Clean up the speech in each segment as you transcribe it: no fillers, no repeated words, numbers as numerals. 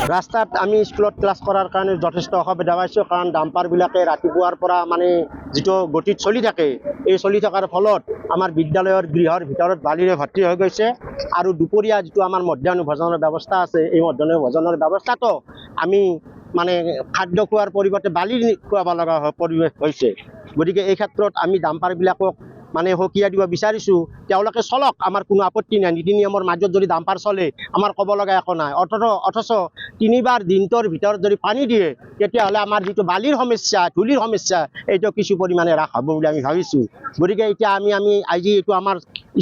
ৰাস্তাত আমি স্কুলত ক্লাছ কৰাৰ কাৰণে যথেষ্ট অসুবিধা পাইছোঁ, কাৰণ ডাম্পাৰবিলাকে ৰাতিপুৱাৰ পৰা মানে যিটো গতিত চলি থাকে, এই চলি থকাৰ ফলত আমাৰ বিদ্যালয়ৰ গৃহৰ ভিতৰত বালিৰে ভৰ্তি হৈ গৈছে। আৰু দুপৰীয়া যিটো আমাৰ মধ্যাহ্ন ভোজনৰ ব্যৱস্থা আছে, এই মধ্যাহ্ন ভোজনৰ ব্যৱস্থাটো আমি মানে খাদ্য খোৱাৰ পৰিৱৰ্তে বালি খুৱাব লগা পৰিৱেশ হৈছে। গতিকে এই ক্ষেত্ৰত আমি ডাম্পাৰবিলাকক মানে সকীয়া দিব বিচাৰিছোঁ, তেওঁলোকে চলক, আমাৰ কোনো আপত্তি নাই। নীতি নিয়মৰ মাজত যদি ডাম্পাৰ চলে আমাৰ ক'ব লগা একো নাই। অথচ 3বাৰ দিনটোৰ ভিতৰত যদি পানী দিয়ে, তেতিয়াহ'লে আমাৰ যিটো বালিৰ সমস্যা, ধূলিৰ সমস্যা, এইটো কিছু পৰিমাণে হ্ৰাস হ'ব বুলি আমি ভাবিছোঁ। গতিকে এতিয়া আমি আজি এইটো আমাৰ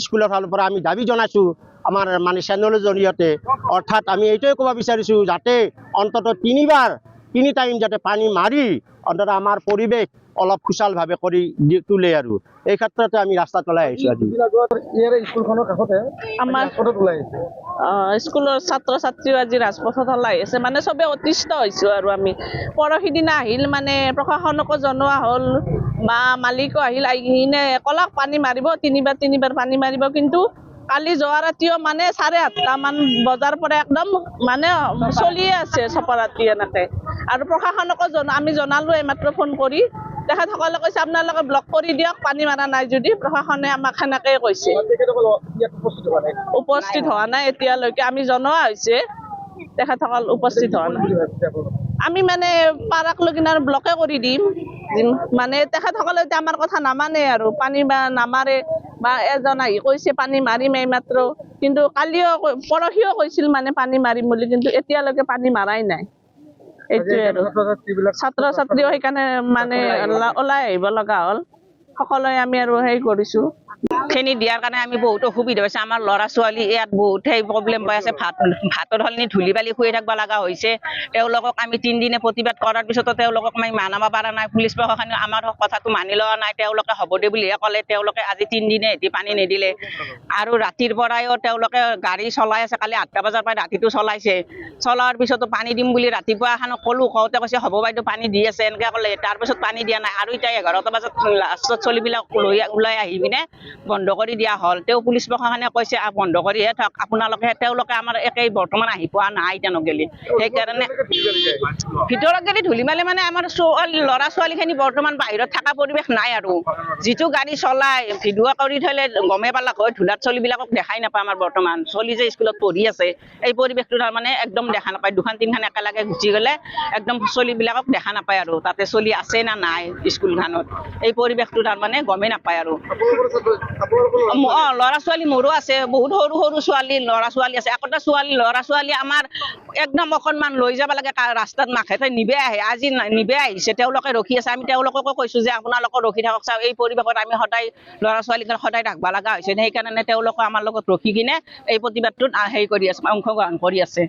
স্কুলৰ ফালৰ পৰা আমি দাবী জনাইছোঁ, আমাৰ মানে চেনেলৰ জৰিয়তে। অৰ্থাৎ আমি এইটোৱে ক'ব বিচাৰিছোঁ, যাতে অন্ততঃ 3 টাইম যাতে পানী মাৰি অন্ততঃ আমাৰ পৰিৱেশ অলপ সুচালভাৱে কৰি তোলে। আৰু এই ক্ষেত্ৰতে আমি ৰাস্তাত ওলাই আহিছোঁ। আজি স্কুলৰ ছাত্ৰ ছাত্ৰীও আজি ৰাজপথত ওলাই আছে, মানে চবে অতিষ্ঠ হৈছোঁ। আৰু আমি পৰহি দিনা আহিল মানে প্ৰশাসনকো জনোৱা হ'ল বা মালিকো আহিল, আহি কিনে ক'লাক পানী মাৰিব, 3বাৰ পানী মাৰিব। কিন্তু কালি যোৱা ৰাতিও মানে 8:30মান বজাৰ পৰা একদম মানে চলিয়ে আছে চপৰাতি এনেকৈ। আৰু প্ৰশাসনকো আমি জনালোঁ এইমাত্ৰ ফোন কৰি, তেখেতসকলে কৈছে আপোনালোকে ব্লক কৰি দিয়ক, পানী মাৰা নাই যদি। প্ৰশাসনে আমাক সেনেকৈ কৈছে। উপস্থিত হোৱা নাই এতিয়ালৈকে, আমি জনোৱা হৈছে, তেখেতসকল উপস্থিত হোৱা নাই। আমি মানে পাৰাক লৈ কিনে ব্লকে কৰি দিম, মানে তেখেতসকলে এতিয়া আমাৰ কথা নামানে আৰু পানী বা নামাৰে। বা এজন আহি কৈছে পানী মাৰিম এইমাত্ৰ, কিন্তু কালিও পৰহিও কৈছিল মানে পানী মাৰিম বুলি, কিন্তু এতিয়ালৈকে পানী মাৰাই নাই। এইটোৱে আৰু ছাত্ৰ ছাত্ৰীও সেইকাৰণে মানে ওলাই আহিব লগা হ'ল। সকলোৱে আমি আৰু হেৰি কৰিছোঁ। খিনি দিয়াৰ কাৰণে আমি বহুত অসুবিধা হৈছে। আমাৰ ল'ৰা ছোৱালী ইয়াত বহুত সেই প্ৰব্লেম পাই আছে। ভাতৰ সলনি ধূলি বালি শুই থাকিব লগা হৈছে। তেওঁলোকক আমি 3 দিনে প্ৰতিবাদ কৰাৰ পিছতো তেওঁলোকক আমি মানাব পৰা নাই। পুলিচ প্ৰশাসনে আমাৰ কথাটো মানি লোৱা নাই। তেওঁলোকে হ'ব দে বুলিহে ক'লে। তেওঁলোকে আজি 3 দিনে এটি পানী নিদিলে। আৰু ৰাতিৰ পৰাইও তেওঁলোকে গাড়ী চলাই আছে। কালি 8টা বজাৰ পৰা ৰাতিটো চলাইছে। চলোৱাৰ পিছতো পানী দিম বুলি ৰাতিপুৱা এখনক ক'লোঁ, কওঁতে কৈছে হ'ব বাইদেউ পানী দি আছে এনেকৈ ক'লে। তাৰপিছত পানী দিয়া নাই। আৰু এতিয়া 11টা বজাত লাষ্টত চলিবিলাক ওলাই আহি পিনে বন্ধ কৰি দিয়া হ'ল। তেওঁ পুলিচ প্ৰশাসনে কৈছে বন্ধ কৰিহে থাকক আপোনালোকে। তেওঁলোকে আমাৰ একেই বৰ্তমান আহি পোৱা নাই এতিয়া নগেলি। সেইকাৰণে ভিতৰত গেলি ধূলি মালে মানে আমাৰ ল'ৰা ছোৱালীখিনি বৰ্তমান বাহিৰত থকা পৰিৱেশ নাই। আৰু যিটো গাড়ী চলাই ভিডিঅ' কৰি থলে গমে পালাক হয়, ধূলাত চলিবিলাকক দেখাই নাপায়। আমাৰ বৰ্তমান চলি যে স্কুলত পঢ়ি আছে, এই পৰিৱেশটো তাৰমানে একদম দেখা নাপায়। 2-3খান একেলগে গুচি গ'লে একদম চলিবিলাকক দেখা নাপায় আৰু তাতে চলি আছে না নাই স্কুলখনত। এই পৰিৱেশটো তাৰমানে গমেই নাপায়। আৰু ল'ৰা ছোৱালী মোৰো আছে, বহুত সৰু সৰু ল'ৰা ছোৱালী আছে। একোটা ল'ৰা ছোৱালী আমাৰ একদম অকণমান লৈ যাব লাগে ৰাস্তাত, মাখেতে নিবে আহে। আজি নিবে আহিছে, তেওঁলোকে ৰখি আছে। আমি তেওঁলোককো কৈছোঁ যে আপোনালোকক ৰখি থাকক। চাওক এই পৰিৱেশত আমি সদায় ল'ৰা ছোৱালীক সদায় ৰাখিব লগা হৈছে। সেইকাৰণে তেওঁলোকে আমাৰ লগত ৰখি কিনে এই প্ৰতিবাদটোত হেৰি কৰি আছে, অংশগ্ৰহণ কৰি আছে।